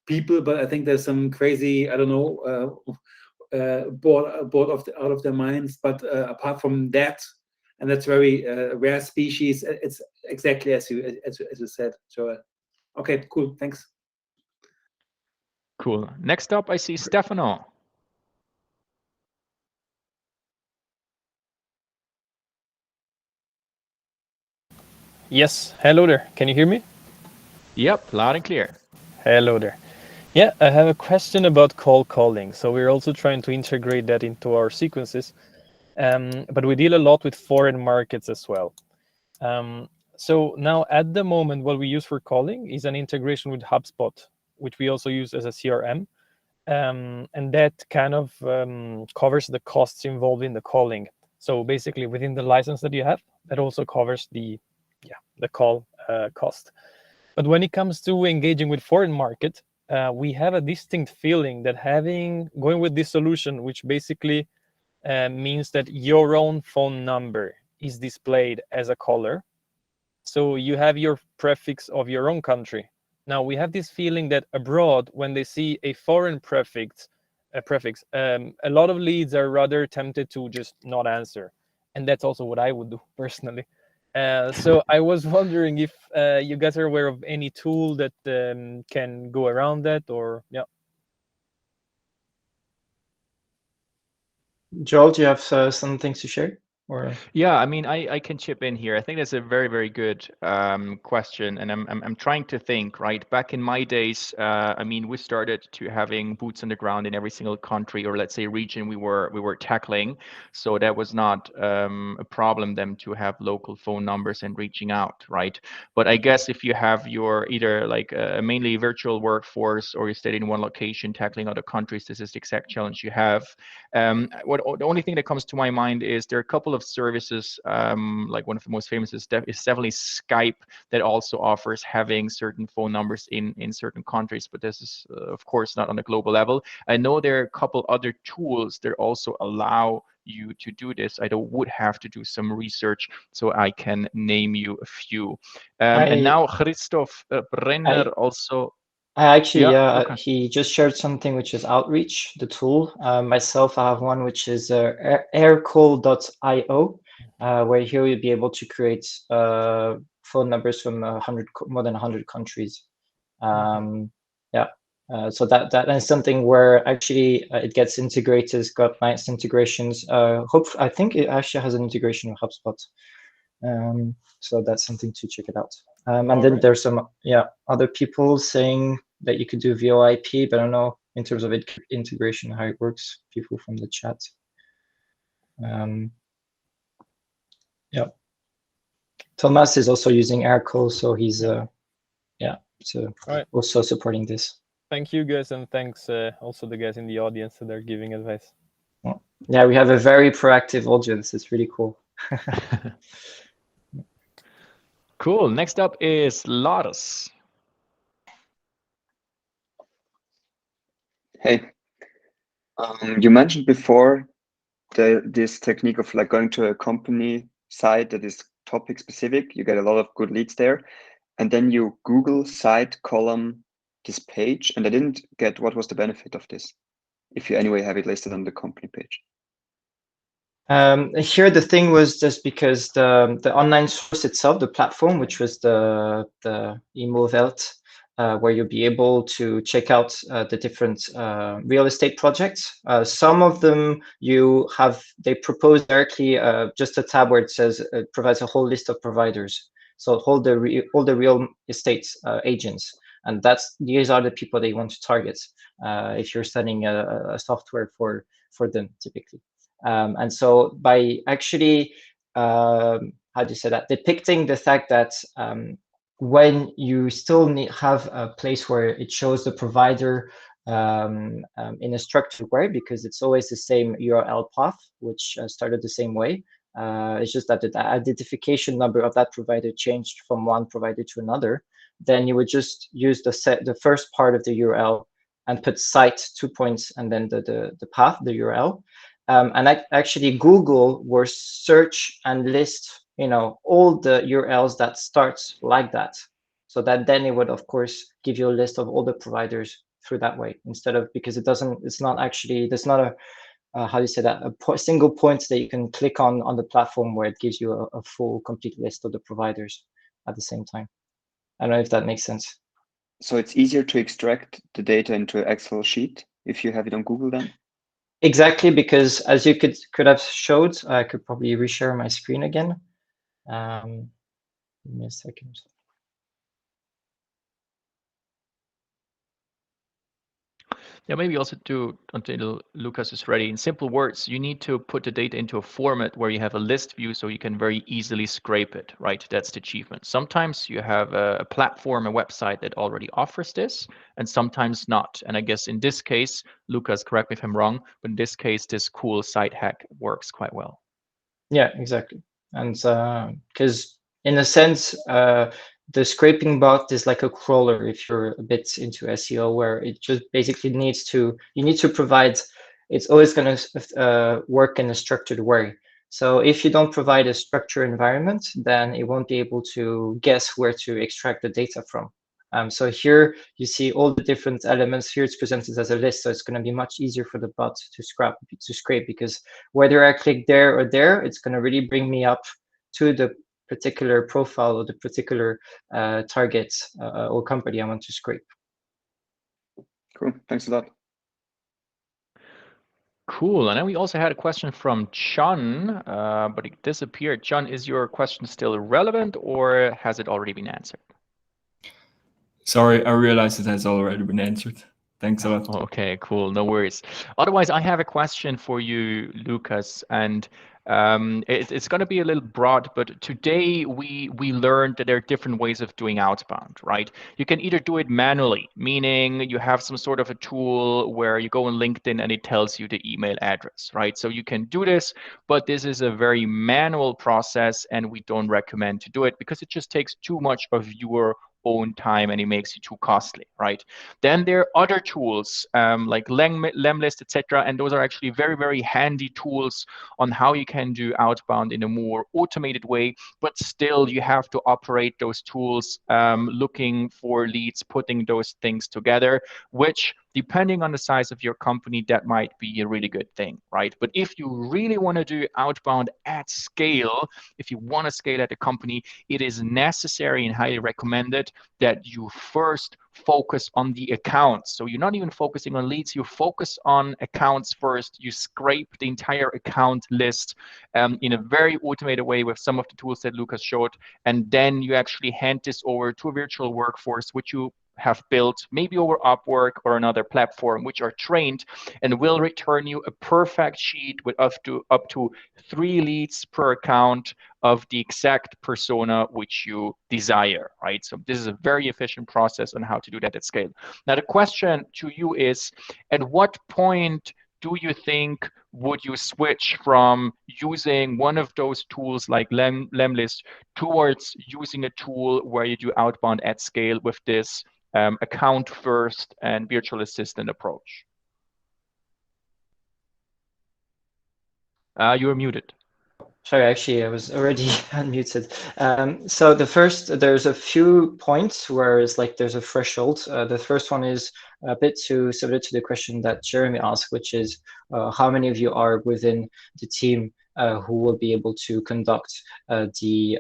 people. But I think there's some crazy, I don't know, bored out of their minds. But apart from that, and that's very rare species, it's exactly as you said. So, okay, cool, thanks. Cool. Next up, I see Stefano. Yes, hello there. Can you hear me? Yep, loud and clear. Hello there. Yeah, I have a question about cold calling. So we're also trying to integrate that into our sequences, but we deal a lot with foreign markets as well. So now at the moment, what we use for calling is an integration with HubSpot, which we also use as a CRM. And that kind of covers the costs involved in the calling. So basically within the license that you have, that also covers the call cost. But when it comes to engaging with foreign market, we have a distinct feeling that going with this solution, which basically means that your own phone number is displayed as a caller. So you have your prefix of your own country. Now we have this feeling that abroad, when they see a foreign prefix, a lot of leads are rather tempted to just not answer. And that's also what I would do personally. So I was wondering if you guys are aware of any tool that can go around that, or yeah. Joel, do you have some things to share? Or yeah, I mean, I can chip in here. I think that's a very, very good question, and I'm trying to think. Right, back in my days, I mean, we started to having boots on the ground in every single country, or let's say region we were tackling. So that was not a problem then to have local phone numbers and reaching out, right? But I guess if you have your either like a mainly virtual workforce, or you stay in one location tackling other countries, this is the exact challenge you have. The only thing that comes to my mind is there are a couple of services, like one of the most famous is definitely Skype, that also offers having certain phone numbers in certain countries, but this is of course not on a global level. I know there are a couple other tools that also allow you to do this. I would have to do some research, so I can name you a few. And now Christoph Brenner also. Actually, Okay. he just shared something which is Outreach, the tool. Myself, I have one which is aircall.io, where here you'll be able to create phone numbers from more than 100 countries. So that is something where actually it gets integrated. It's got nice integrations. I think it actually has an integration with HubSpot. So that's something to check it out. And then there's some other people saying that you could do VoIP, but I don't know in terms of integration how it works. People from the chat. Thomas is also using Aircall, so he's also supporting this. Thank you guys, and thanks also the guys in the audience that are giving advice. Yeah, we have a very proactive audience. It's really cool. Cool. Next up is Lars. Hey, you mentioned before this technique of like going to a company site that is topic specific. You get a lot of good leads there, and then you Google site column this page, and I didn't get what was the benefit of this, if you anyway have it listed on the company page. Here the thing was just because the online source itself, the platform, which was the Immo-Welt, where you'll be able to check out the different real estate projects. Some of them they propose directly just a tab where it says it provides a whole list of providers. So all the real estate agents. and these are the people that you want to target if you're selling a software for them typically. And so by actually how do you say that, depicting the fact that when you still have a place where it shows the provider in a structured way, because it's always the same URL path, which started the same way. It's just that the identification number of that provider changed from one provider to another. Then you would just use the first part of the URL and put site 2 points and then the path, the URL. And actually Google will search and list, all the URLs that starts like that. So that then it would, of course, give you a list of all the providers through that way, instead of, because there's not a how do you say that, a single point that you can click on the platform where it gives you a full complete list of the providers at the same time. I don't know if that makes sense. So it's easier to extract the data into an Excel sheet if you have it on Google then? Exactly, because as you could have showed, I could probably reshare my screen again. Give me a second. Yeah, maybe also until Lucas is ready. In simple words, you need to put the data into a format where you have a list view so you can very easily scrape it, right? That's the achievement. Sometimes you have a platform, a website that already offers this, and sometimes not. And I guess in this case, Lucas, correct me if I'm wrong, but in this case, this cool site hack works quite well. Yeah, exactly. And because in a sense, the scraping bot is like a crawler if you're a bit into SEO, where it just basically you need to provide, it's always going to work in a structured way. So if you don't provide a structured environment, then it won't be able to guess where to extract the data from. So here you see all the different elements. Here it's presented as a list, so it's going to be much easier for the bot to scrape, because whether I click there or there, it's going to really bring me up to the particular profile or the particular target or company I want to scrape. Cool, thanks a lot. Cool, and then we also had a question from John, but it disappeared. John, is your question still relevant or has it already been answered? Sorry, I realized it has already been answered. Thanks a lot. Okay, cool. No worries. Otherwise, I have a question for you, Lucas, and it's going to be a little broad, but today we learned that there are different ways of doing outbound, right? You can either do it manually, meaning you have some sort of a tool where you go on LinkedIn and it tells you the email address, right? So you can do this, but this is a very manual process and we don't recommend to do it because it just takes too much of your own time and it makes it too costly, right? Then there are other tools like Lemlist, etc., and those are actually very, very handy tools on how you can do outbound in a more automated way, but still you have to operate those tools, looking for leads, putting those things together, which depending on the size of your company, that might be a really good thing, right? But if you really want to do outbound at scale, if you want to scale at a company, it is necessary and highly recommended that you first focus on the accounts. So you're not even focusing on leads, you focus on accounts first. You scrape the entire account list in a very automated way with some of the tools that Lucas showed. And then you actually hand this over to a virtual workforce, which you have built maybe over Upwork or another platform, which are trained and will return you a perfect sheet with up to 3 leads per account of the exact persona which you desire, right? So this is a very efficient process on how to do that at scale. Now, the question to you is, at what point do you think would you switch from using one of those tools like Lemlist towards using a tool where you do outbound at scale with this account first and virtual assistant approach? You're muted. Sorry, actually, I was already unmuted. So there's a few points where it's like there's a threshold. The first one is a bit similar to the question that Jeremy asked, which is how many of you are within the team who will be able to conduct the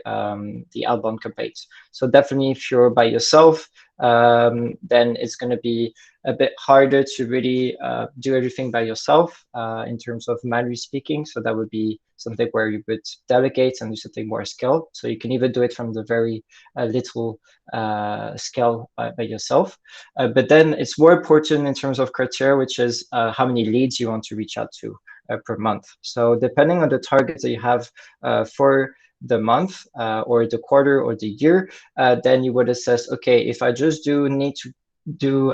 outbound campaigns. So definitely, if you're by yourself, then it's going to be a bit harder to really do everything by yourself in terms of manually speaking. So that would be something where you would delegate and do something more scale. So you can either do it from the very little scale by yourself. But then it's more important in terms of criteria, which is how many leads you want to reach out to per month. So depending on the targets that you have for the month or the quarter or the year, then you would assess, okay, if I just need to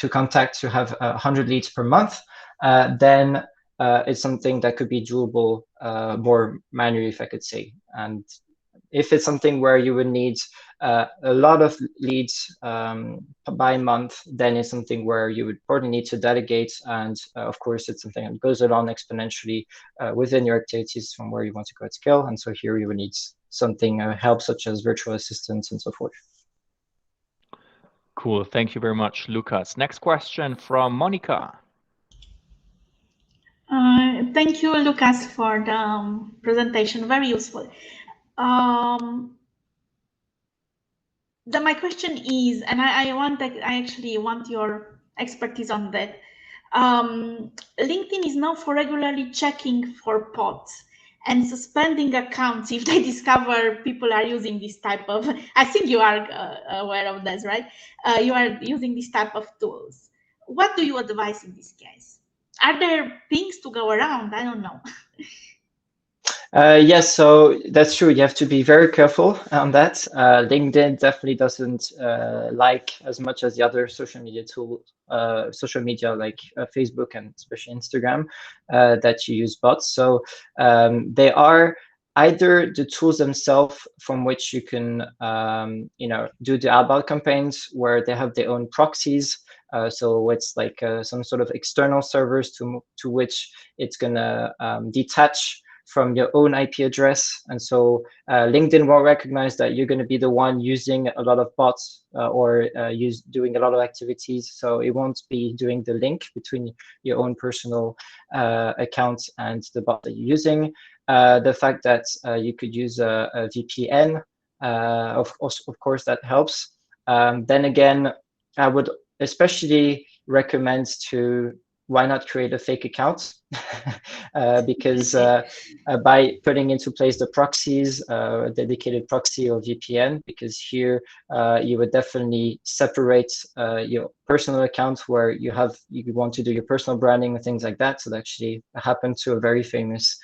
contact to have 100 leads per month, then it's something that could be doable more manually, if I could say. And if it's something where you would need a lot of leads by month, then it's something where you would probably need to delegate. And of course, it's something that goes along exponentially within your activities from where you want to go at scale. And so here you would need something help such as virtual assistants and so forth. Cool. Thank you very much, Lucas. Next question from Monica. Thank you, Lucas, for the presentation. Very useful. My question is, and I actually want your expertise on that. LinkedIn is known for regularly checking for bots and suspending accounts if they discover people are using this type of. I think you are aware of this, right? You are using this type of tools. What do you advise in this case? Are there things to go around? I don't know. Yes, so that's true. You have to be very careful on that. LinkedIn definitely doesn't like as much as the other social media like Facebook and especially Instagram that you use bots. So they are either the tools themselves from which you can do the outbound campaigns where they have their own proxies. So it's like some sort of external servers to which it's gonna detach from your own IP address. And so LinkedIn will recognize that you're going to be the one using a lot of bots or doing a lot of activities. So it won't be doing the link between your own personal account and the bot that you're using. The fact that you could use a VPN, of course, that helps. Then again, I would especially recommend why not create a fake account? Because by putting into place the proxies, a dedicated proxy or VPN, because here you would definitely separate your personal account where you want to do your personal branding and things like that. So that actually happened to a very famous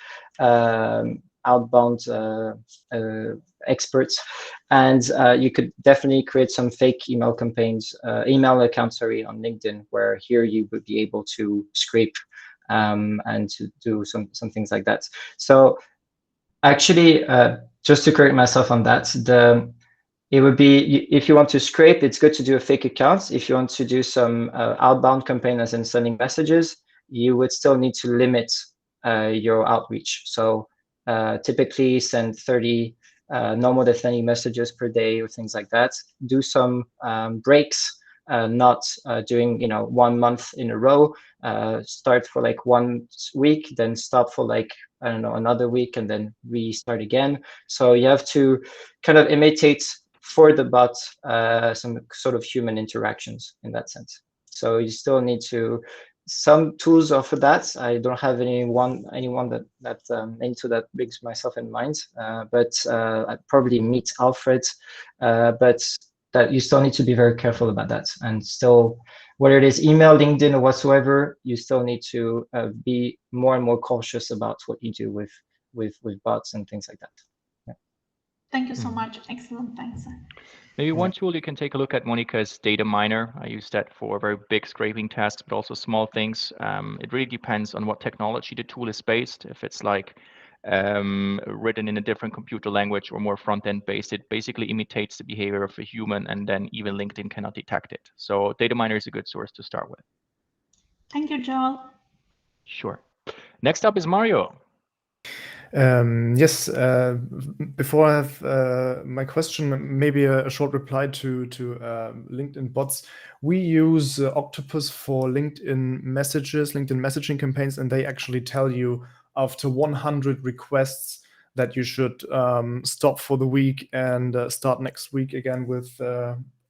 outbound experts, and you could definitely create some fake email accounts on LinkedIn, where here you would be able to scrape and to do some things like that. So actually, just to correct myself on that, it would be, if you want to scrape, it's good to do a fake account. If you want to do some outbound campaign as in sending messages, you would still need to limit your outreach. So typically send 30, no more than 30 messages per day or things like that. Do some breaks, not doing 1 month in a row. Start for like 1 week, then stop for like, I don't know, another week, and then restart again. So you have to kind of imitate for the bot some sort of human interactions in that sense. So you still need some tools offer that. I don't have anyone that brings myself in mind, but I'd probably meet Alfred, but that you still need to be very careful about that. And still, whether it is email, LinkedIn, or whatsoever, you still need to be more and more cautious about what you do with bots and things like that. Yeah. Thank you so much. Excellent. Thanks. Maybe one tool you can take a look at, Monica, is Data Miner. I use that for very big scraping tasks, but also small things. It really depends on what technology the tool is based. If it's like written in a different computer language or more front-end based, it basically imitates the behavior of a human, and then even LinkedIn cannot detect it. So Data Miner is a good source to start with. Thank you, Joel. Sure. Next up is Mario. Yes, before I have my question, maybe a short reply to LinkedIn bots. We use Octopus for LinkedIn messages, LinkedIn messaging campaigns, and they actually tell you after 100 requests that you should stop for the week and start next week again with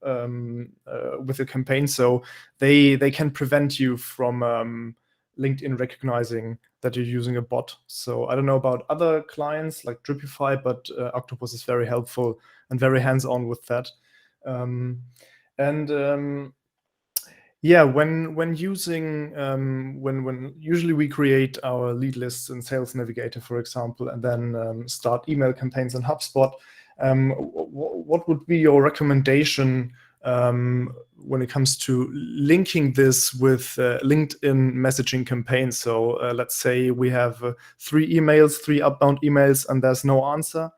with your campaign, so they can prevent you from LinkedIn recognizing that you're using a bot. So I don't know about other clients like Dripify, but Octopus is very helpful and very hands-on with that. Yeah, when using when usually we create our lead lists in Sales Navigator, for example, and then start email campaigns in HubSpot. What would be your recommendation when it comes to linking this with LinkedIn messaging campaigns? So let's say we have 3 outbound emails, and there's no answer.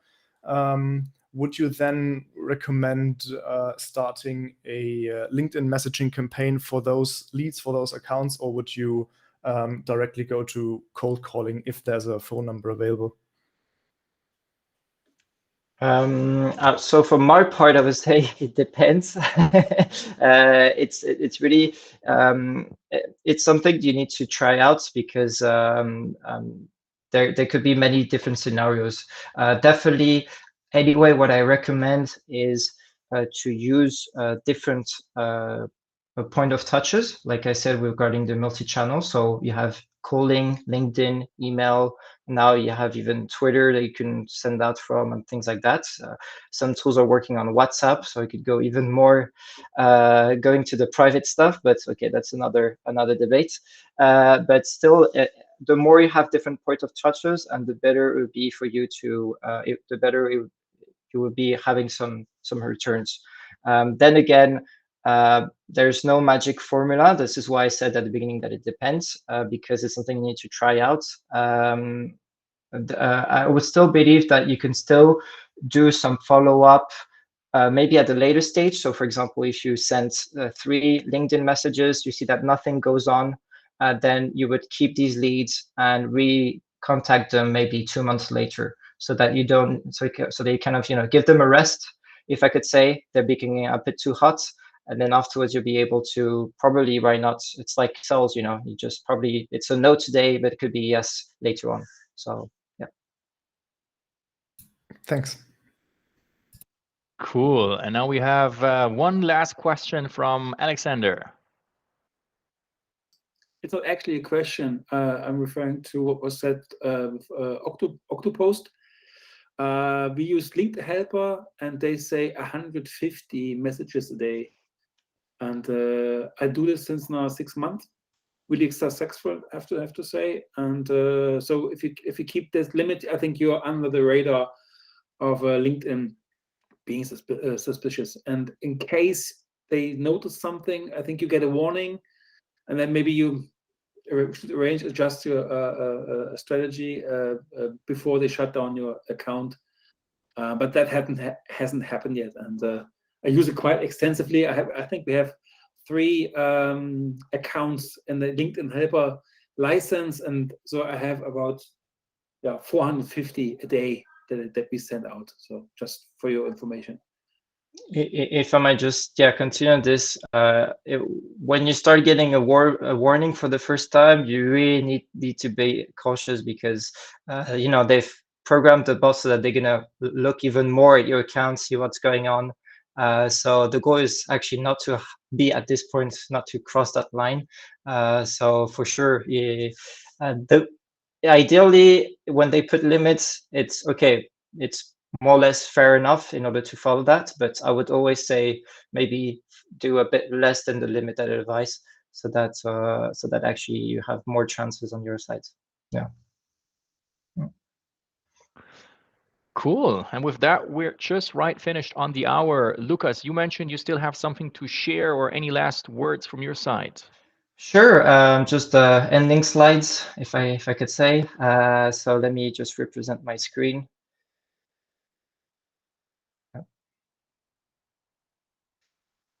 Would you then recommend starting a LinkedIn messaging campaign for those leads, for those accounts, or would you directly go to cold calling if there's a phone number available? So for my part, I would say it depends. It's really it's something you need to try out, because there could be many different scenarios. Definitely, anyway, what I recommend is to use different point of touches, like I said, regarding the multi-channel. So you have calling, LinkedIn, email. Now you have even Twitter that you can send out from, and things like that. Some tools are working on WhatsApp, so I could go even more going to the private stuff. But okay, that's another debate. But still, the more you have different point of touches, and the better it would be for you to, the better you will be having some returns. Then again, there's no magic formula. This is why I said at the beginning that it depends, because it's something you need to try out. I would still believe that you can still do some follow-up, maybe at a later stage. So for example, if you send 3 LinkedIn messages, you see that nothing goes on, then you would keep these leads and re-contact them maybe 2 months later, so that you don't, so they kind of, give them a rest, if I could say. They're becoming a bit too hot. And then afterwards, you'll be able to probably, why not? It's like sales, you just probably, it's a no today, but it could be yes later on. So, yeah. Thanks. Cool. And now we have one last question from Alexander. It's not actually a question. I'm referring to what was said with Octopost. We use LinkedIn Helper, and they say 150 messages a day. And I do this since now 6 months. Really successful, I have to say. And so if you keep this limit, I think you're under the radar of LinkedIn being suspicious. And in case they notice something, I think you get a warning, and then maybe you should adjust your strategy before they shut down your account. But that hasn't happened yet, and I use it quite extensively. I think we have 3 accounts in the LinkedIn Helper license, and so I have about 450 a day that we send out. So just for your information. If I might just continue on this, when you start getting a warning for the first time, you really need to be cautious, because they've programmed the bots so that they're gonna look even more at your account, see what's going on. So the goal is actually not to be at this point, not to cross that line. So for sure, ideally, when they put limits, it's okay. It's more or less fair enough in order to follow that. But I would always say maybe do a bit less than the limited advice, so that actually you have more chances on your side. Yeah. Cool. And with that, we're just finished on the hour. Lucas, you mentioned you still have something to share, or any last words from your side? Sure. Just ending slides, if I could say. So let me just represent my screen.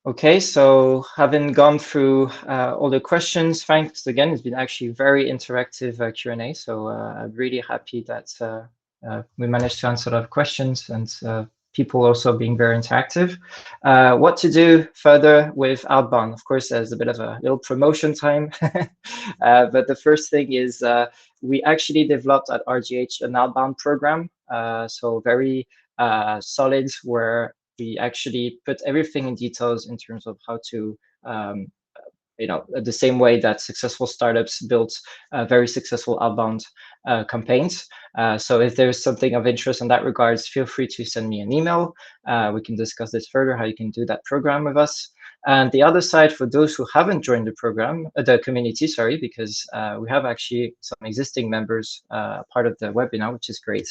Okay, so having gone through all the questions, thanks again. It's been actually very interactive Q&A. So I'm really happy that we managed to answer a lot of questions, and people also being very interactive. What to do further with Outbound? Of course, there's a bit of a little promotion time. But the first thing is we actually developed at RGH an Outbound program. So very solid, where we actually put everything in details in terms of how to the same way that successful startups built very successful outbound campaigns. So if there's something of interest in that regards, feel free to send me an email. We can discuss this further, how you can do that program with us. And the other side, for those who haven't joined the program, the community, sorry, because we have actually some existing members part of the webinar, which is great.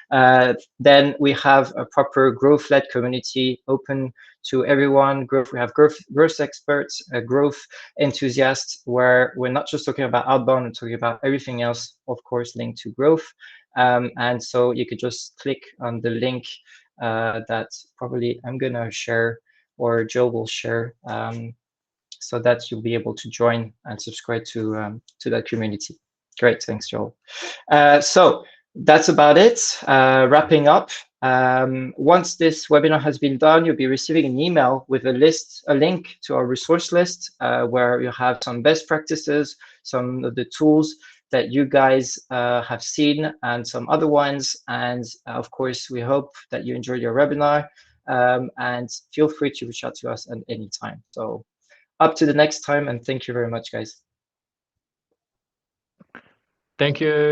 Then we have a proper growth-led community open to everyone. We have growth experts, growth enthusiasts, where we're not just talking about outbound, we're talking about everything else, of course, linked to growth. And so you could just click on the link that probably I'm going to share, or Joe will share, so that you'll be able to join and subscribe to that community. Great, thanks, Joel. So that's about it. Wrapping up. Once this webinar has been done, you'll be receiving an email with a link to our resource list, where you have some best practices, some of the tools that you guys have seen, and some other ones. And of course, we hope that you enjoyed your webinar, and feel free to reach out to us at any time. So up to the next time, and thank you very much, guys. Thank you.